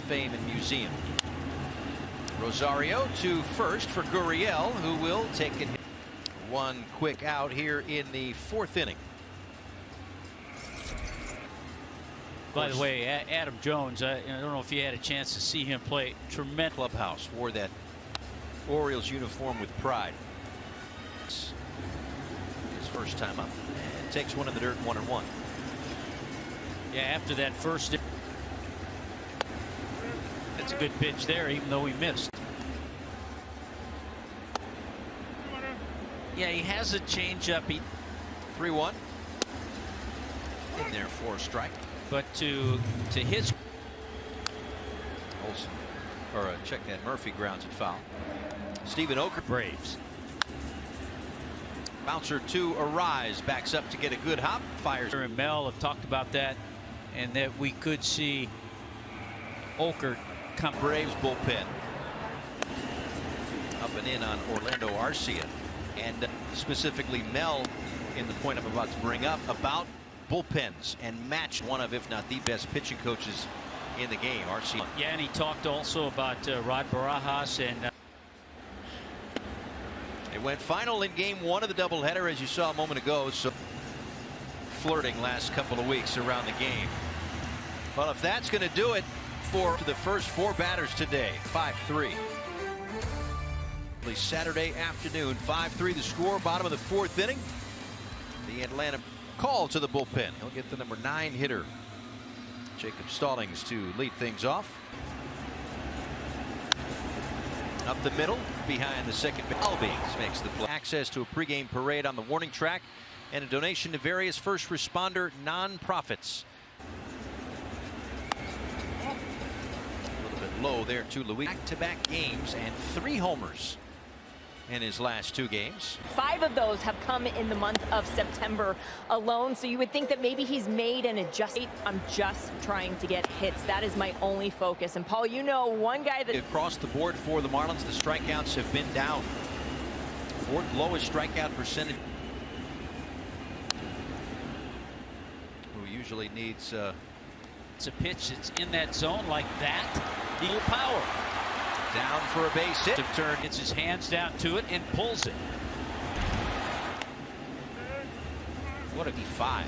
Fame and Museum. Rosario to first for Gurriel, who will take it. One quick out here in the 4th inning. By the way, Adam Jones, I don't know if you had a chance to see him play. Tremendous. Clubhouse wore that Orioles uniform with pride. His first time up. And takes one in the dirt, 1-1. Yeah, after that first. That's a good pitch there, even though he missed. Yeah, he has a changeup. 3-1. In there for a strike. But to his. Olsen, or check that. Murphy grounds it foul. Stephen Oker. Braves. Bouncer to Arise, backs up to get a good hop, fires. And Mel have talked about that, and that we could see Oker come. Braves bullpen. Up and in on Orlando Arcia, and specifically Mel in the point I'm about to bring up about bullpens and match one of, if not the best pitching coaches in the game. Arcia. Yeah, and he talked also about Rod Barajas and. It went final in game 1 of the doubleheader, as you saw a moment ago. So flirting last couple of weeks around the game. Well, if that's going to do it for the first 4 batters today, 5-3. Saturday afternoon, 5-3 the score, bottom of the 4th inning. The Atlanta call to the bullpen. He'll get the number 9 hitter, Jacob Stallings, to lead things off. Up the middle, behind the second. Albies makes the play. Access to a pregame parade on the warning track and a donation to various first responder nonprofits. A little bit low there to Louis. Back-to-back games and 3 homers in his last 2 games. 5 of those have come in the month of September alone, so you would think that maybe he's made an adjustment. I'm just trying to get hits. That is my only focus. And Paul, you know, one guy that across the board for the Marlins, the strikeouts have been down. 4th lowest strikeout percentage. Who usually needs it's a pitch that's in that zone like that. Eagle power. Down for a base hit. Turn, gets his hands down to it and pulls it. What a D5.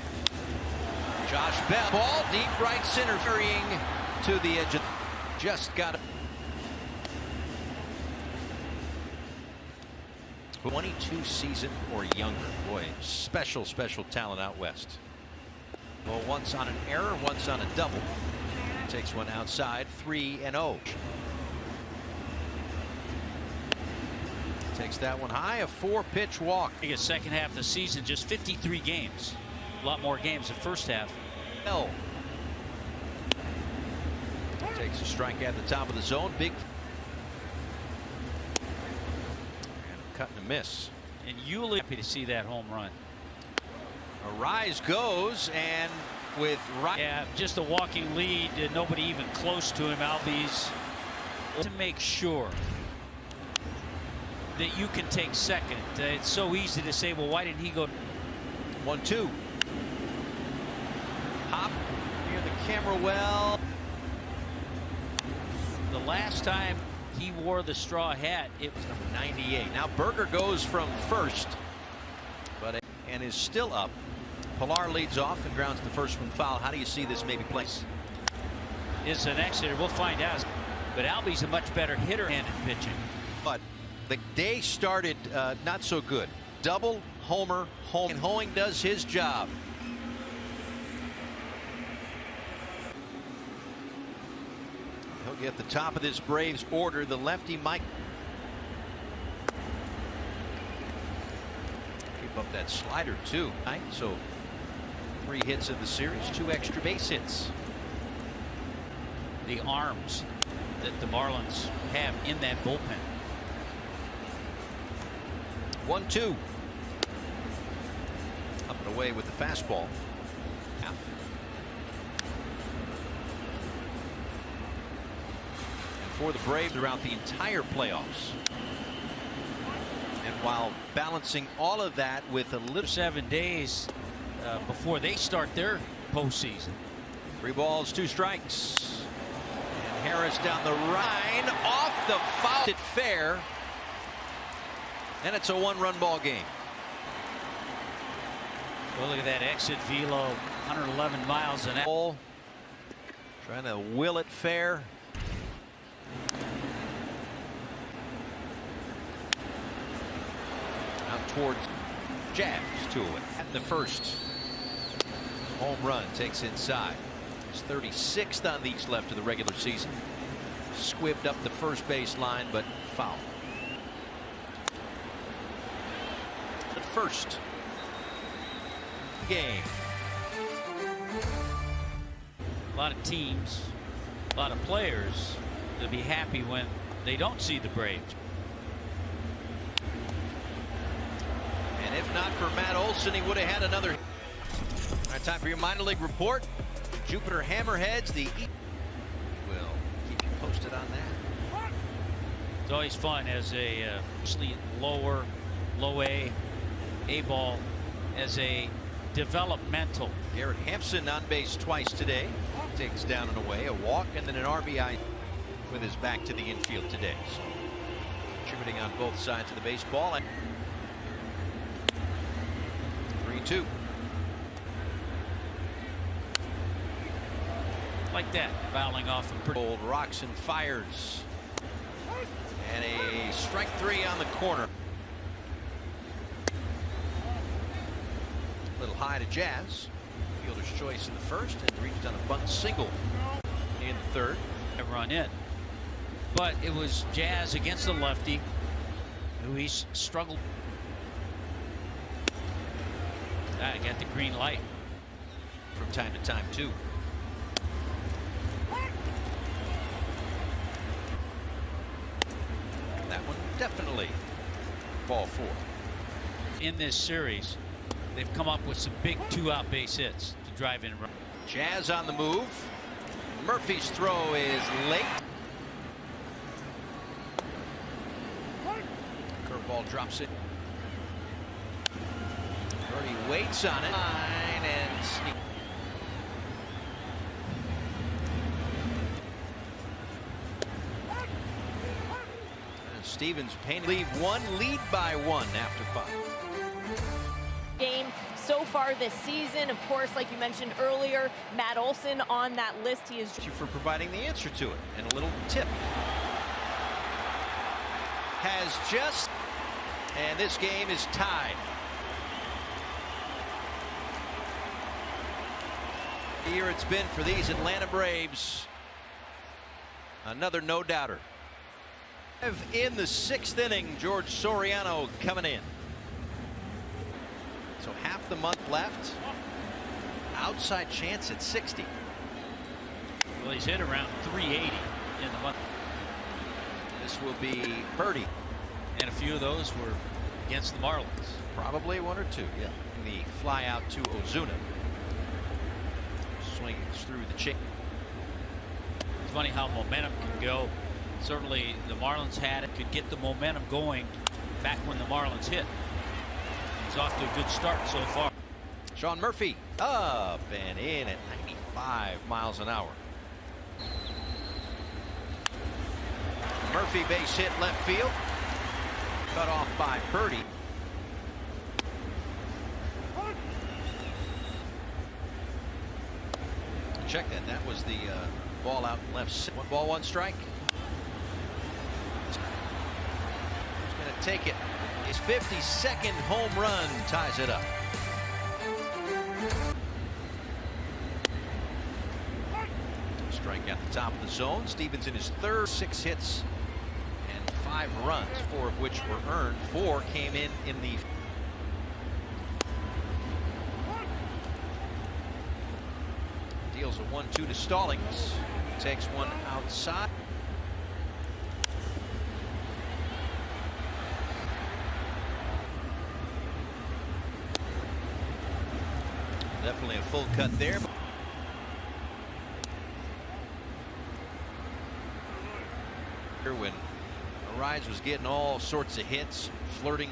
Josh Bell, ball deep right center, hurrying to the edge. Just got it. 22 season or younger. Boy, special talent out west. Well, once on an error, once on a double. Takes one outside, 3-0. Takes that one high, a 4-pitch walk. I guess second half of the season, just 53 games. A lot more games the first half. L. Takes a strike at the top of the zone. Big. And a cut and a miss. And Yuli happy to see that home run. A rise goes, and with yeah, just a walking lead, nobody even close to him. Albies to make sure that you can take second. It's so easy to say, well, why didn't he go? 1-2. Hop near the camera well. The last time he wore the straw hat, it was number 98. Now Berger goes from first, and is still up. Pilar leads off and grounds the first one foul. How do you see this maybe playing? It's an exit. We'll find out. But Albie's a much better hitter-handed pitching. But the day started not so good. Double, homer, home. And Hoeing does his job. He'll get the top of this Braves order. The lefty Mike. Keep up that slider too. Right? So 3 hits in the series, 2 extra base hits. The arms that the Marlins have in that bullpen. 1-2. Up and away with the fastball. Out. And for the Braves throughout the entire playoffs. And while balancing all of that with a little 7 days before they start their postseason. 3 balls, 2 strikes. And Harris down the line, off the foul. It fair. And it's a one-run ball game. Well, look at that exit velo, 111 miles an hour. Trying to will it fair. Out towards Jabs to it. At the first home run takes inside. It's 36th on each left of the regular season. Squibbed up the first base line, but foul. The first game. A lot of teams, a lot of players, they'll be happy when they don't see the Braves. And if not for Matt Olson, he would have had another. All right, time for your minor league report. Jupiter Hammerheads, the will keep you posted on that. It's always fun as a low A ball as a developmental. Garrett Hampson on base twice today. Takes down and away, a walk, and then an RBI with his back to the infield today. So contributing on both sides of the baseball. 3-2. Like that, fouling off a pretty Old rocks and fires. And a strike 3 on the corner. A little high to Jazz. Fielder's choice in the first, and reached on a bunt single in the third. a run in. But it was Jazz against the lefty who he struggled. I got the green light From time to time, too. That one definitely ball 4. in this series. They've come up with some big 2-out base hits to drive in. Jazz on the move. Murphy's throw is late. Curveball drops it. Birdie waits on it. Line and sneak. And Stevens pain leave one, lead by 1 after 5. Game so far this season. Of course, like you mentioned earlier, Matt Olson on that list. He is. Thank you for providing the answer to it, and a little tip. Has just, and this game is tied. The year it's been for these Atlanta Braves. Another no-doubter. In the 6th inning, George Soriano coming in. So half the month left. Outside chance at 60. Well, he's hit around 380 in the month. This will be birdie. And a few of those were against the Marlins. Probably 1 or 2, yeah. The fly out to Ozuna. Swings through the chick. It's funny how momentum can go. Certainly the Marlins had it, could get the momentum going back when the Marlins hit. He's off to a good start so far. Sean Murphy up and in at 95 miles an hour. Murphy base hit left field. Cut off by Purdy. Check that. That was the ball out left. 1 ball, 1 strike. He's going to take it. His 52nd home run ties it up. Strike at the top of the zone. Stevens in his 3rd, 6 hits and 5 runs, 4 of which were earned. 4 came in the. Deals a 1-2 to Stallings. Takes one outside. Definitely a full cut there. When Arise was getting all sorts of hits, flirting